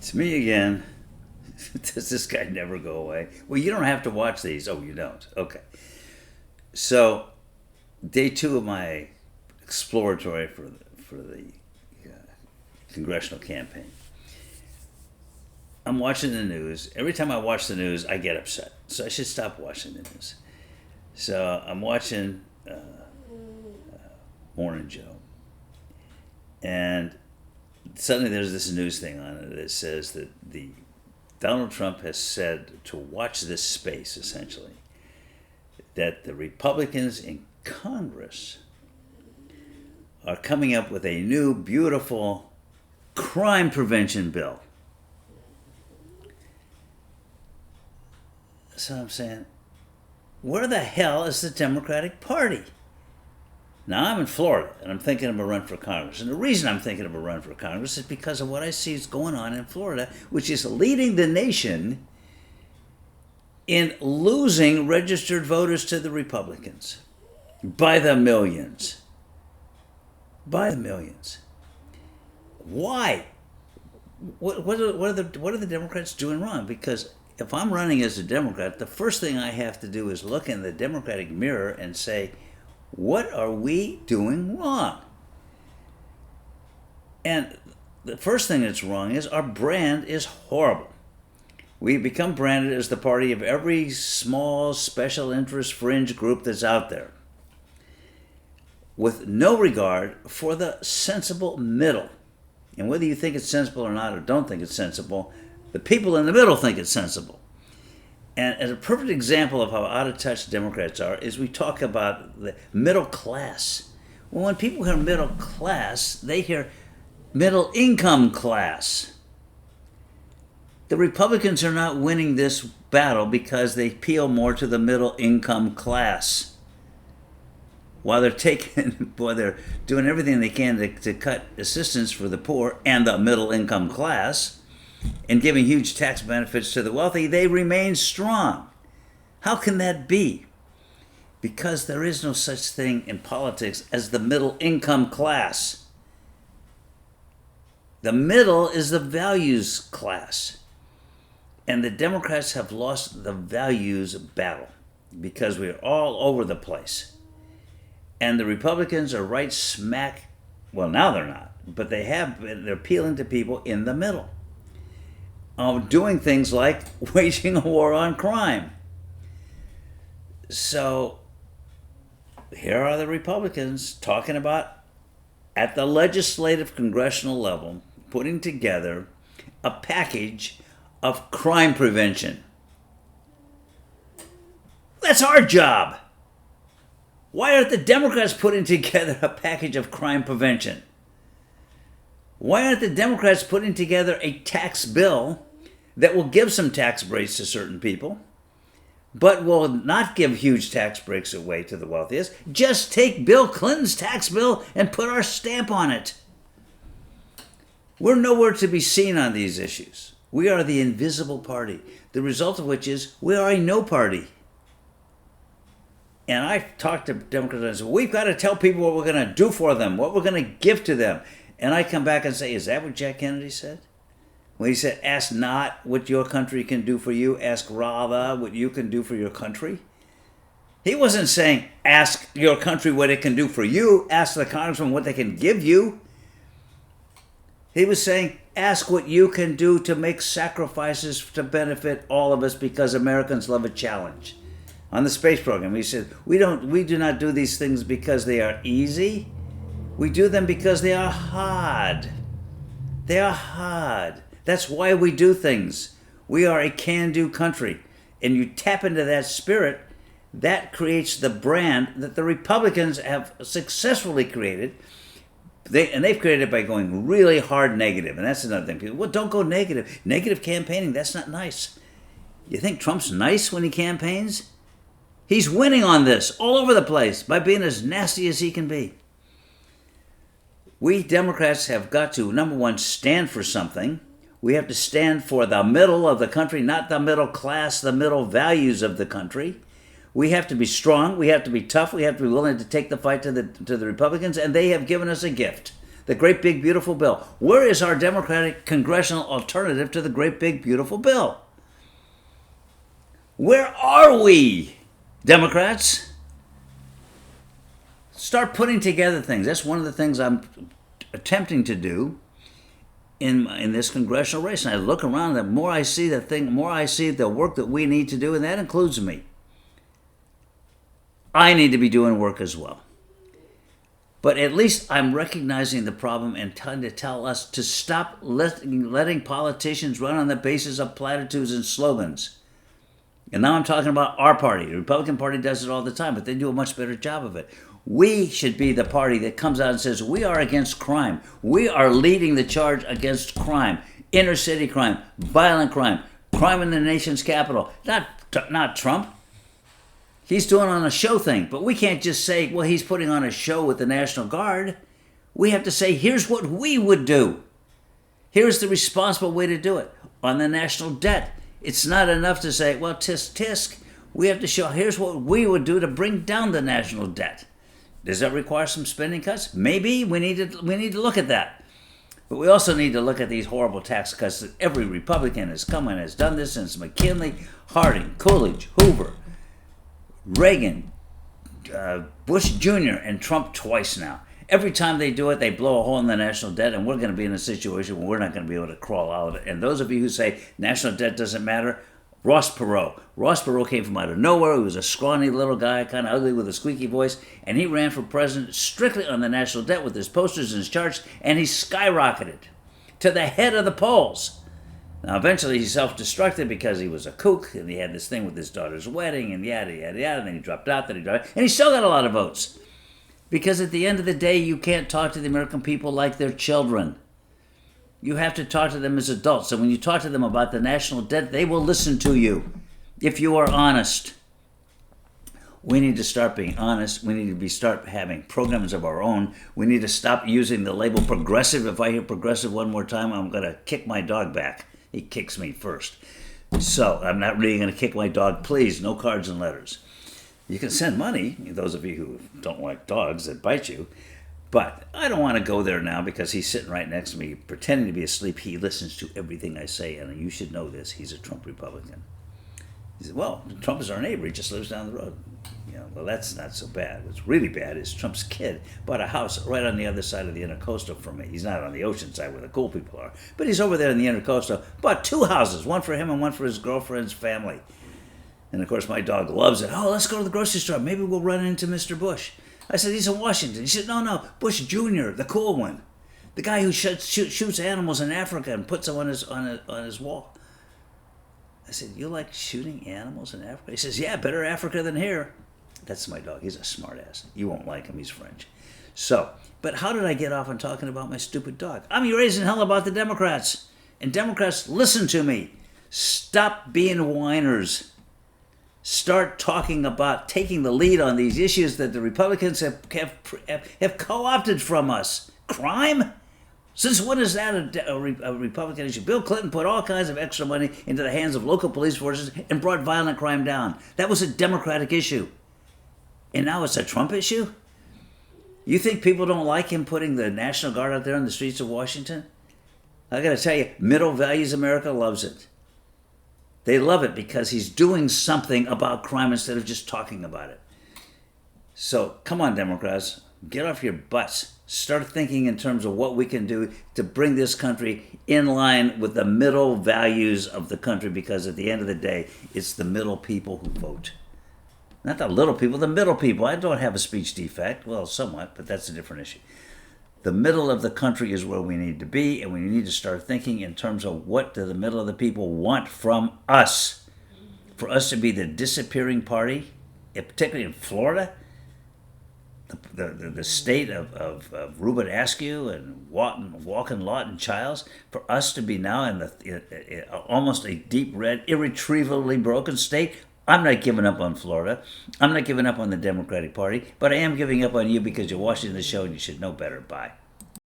It's me again. Does this guy never go away? Well, you don't have to watch these. Oh, you don't? Okay. So, day two of my exploratory for the congressional campaign. I'm watching the news. Every time I watch the news, I get upset. So I should stop watching the news. So I'm watching Morning Joe. And suddenly there's this news thing on it that says that Donald Trump has said to watch this space, essentially, that the Republicans in Congress are coming up with a new, beautiful crime prevention bill. So I'm saying, where the hell is the Democratic Party? Now, I'm in Florida, and I'm thinking of a run for Congress. And the reason I'm thinking of a run for Congress is because of what I see is going on in Florida, which is leading the nation in losing registered voters to the Republicans by the millions. By the millions. Why? What are the Democrats doing wrong? Because if I'm running as a Democrat, the first thing I have to do is look in the Democratic mirror and say, what are we doing wrong? And the first thing that's wrong is our brand is horrible. We become branded as the party of every small special interest fringe group that's out there, with no regard for the sensible middle. And whether you think it's sensible or not, or don't think it's sensible, the people in the middle think it's sensible. And as a perfect example of how out of touch Democrats are is we talk about the middle class. Well, when people hear middle class, they hear middle income class. The Republicans are not winning this battle because they appeal more to the middle income class. While they're doing everything they can to cut assistance for the poor and the middle income class, and giving huge tax benefits to the wealthy, they remain strong. How can that be? Because there is no such thing in politics as the middle income class. The middle is the values class. And the Democrats have lost the values battle because we're all over the place. And the Republicans are right smack, well, now they're not, but they're appealing to people in the middle. Doing things like waging a war on crime. So here are the Republicans talking about, at the legislative congressional level, putting together a package of crime prevention. That's our job. Why aren't the Democrats putting together a package of crime prevention? Why aren't the Democrats putting together a tax bill that will give some tax breaks to certain people, but will not give huge tax breaks away to the wealthiest? Just take Bill Clinton's tax bill and put our stamp on it. We're nowhere to be seen on these issues. We are the invisible party, the result of which is we are a no party. And I've talked to Democrats and said, we've got to tell people what we're going to do for them, what we're going to give to them. And I come back and say, is that what Jack Kennedy said? When he said, ask not what your country can do for you, ask rather what you can do for your country. He wasn't saying, ask your country what it can do for you, ask the congressman what they can give you. He was saying, ask what you can do to make sacrifices to benefit all of us because Americans love a challenge. On the space program, he said, we do not do these things because they are easy. We do them because they are hard. They are hard. That's why we do things. We are a can-do country. And you tap into that spirit, that creates the brand that the Republicans have successfully created. They've created it by going really hard negative. And that's another thing. People, well, don't go negative. Negative campaigning, that's not nice. You think Trump's nice when he campaigns? He's winning on this all over the place by being as nasty as he can be. We Democrats have got to, number one, stand for something. We have to stand for the middle of the country, not the middle class, the middle values of the country. We have to be strong. We have to be tough. We have to be willing to take the fight to the Republicans, and they have given us a gift. The great big beautiful bill. Where is our Democratic congressional alternative to the great big beautiful bill? Where are we, Democrats? Start putting together things. That's one of the things I'm attempting to do in this congressional race. And I look around, the more I see the more I see the work that we need to do, and that includes me. I need to be doing work as well. But at least I'm recognizing the problem and trying to tell us to stop letting politicians run on the basis of platitudes and slogans. And now I'm talking about our party. The Republican Party does it all the time, but they do a much better job of it. We should be the party that comes out and says, we are against crime. We are leading the charge against crime. Inner city crime, violent crime, crime in the nation's capital. Not Trump. He's doing on a show thing, but we can't just say, well, he's putting on a show with the National Guard. We have to say, here's what we would do. Here's the responsible way to do it. On the national debt, it's not enough to say, well, tisk, tisk. We have to show, here's what we would do to bring down the national debt. Does that require some spending cuts? Maybe. We need to look at that. But we also need to look at these horrible tax cuts that every Republican has come and has done this since McKinley, Harding, Coolidge, Hoover, Reagan, Bush Jr., and Trump twice now. Every time they do it, they blow a hole in the national debt, and we're going to be in a situation where we're not going to be able to crawl out of it. And those of you who say national debt doesn't matter, Ross Perot. Ross Perot came from out of nowhere. He was a scrawny little guy, kind of ugly with a squeaky voice, and he ran for president strictly on the national debt with his posters and his charts, and he skyrocketed to the head of the polls. Now, eventually he self-destructed because he was a kook, and he had this thing with his daughter's wedding, and yada, yada, yada, and then he dropped out, and he still got a lot of votes. Because at the end of the day, you can't talk to the American people like they're children. You have to talk to them as adults. And when you talk to them about the national debt, they will listen to you if you are honest. We need to start being honest. We need to start having programs of our own. We need to stop using the label progressive. If I hear progressive one more time, I'm going to kick my dog back. He kicks me first. So I'm not really going to kick my dog. Please, no cards and letters. You can send money, those of you who don't like dogs that bite you. But I don't want to go there now because he's sitting right next to me pretending to be asleep. He listens to everything I say, and you should know this. He's a Trump Republican. He said, well, Trump is our neighbor. He just lives down the road. Well, that's not so bad. What's really bad is Trump's kid bought a house right on the other side of the Intercoastal from me. He's not on the ocean side where the cool people are, but he's over there in the Intercoastal. Bought 2 houses, one for him and one for his girlfriend's family. And, of course, my dog loves it. Oh, let's go to the grocery store. Maybe we'll run into Mr. Bush. I said, he's in Washington. He said, no, Bush Jr., the cool one. The guy who shoots animals in Africa and puts them on his wall. I said, you like shooting animals in Africa? He says, yeah, better Africa than here. That's my dog. He's a smart-ass. You won't like him. He's French. So, but how did I get off on talking about my stupid dog? I'm raising hell about the Democrats. And Democrats, listen to me. Stop being whiners. Start talking about taking the lead on these issues that the Republicans have co-opted from us. Crime? Since when is that a Republican issue? Bill Clinton put all kinds of extra money into the hands of local police forces and brought violent crime down. That was a Democratic issue. And now it's a Trump issue? You think people don't like him putting the National Guard out there on the streets of Washington? I got to tell you, Middle Values America loves it. They love it because he's doing something about crime instead of just talking about it. So come on, Democrats, get off your butts. Start thinking in terms of what we can do to bring this country in line with the middle values of the country, because at the end of the day, it's the middle people who vote. Not the little people, the middle people. I don't have a speech defect. Well, somewhat, but that's a different issue. The middle of the country is where we need to be, and we need to start thinking in terms of what do the middle of the people want from us. For us to be the disappearing party, particularly in Florida, the state of Reuben Askew and Walken, Lawton, Childs, for us to be now in almost a deep red, irretrievably broken state. I'm not giving up on Florida. I'm not giving up on the Democratic Party, but I am giving up on you because you're watching the show and you should know better. Bye.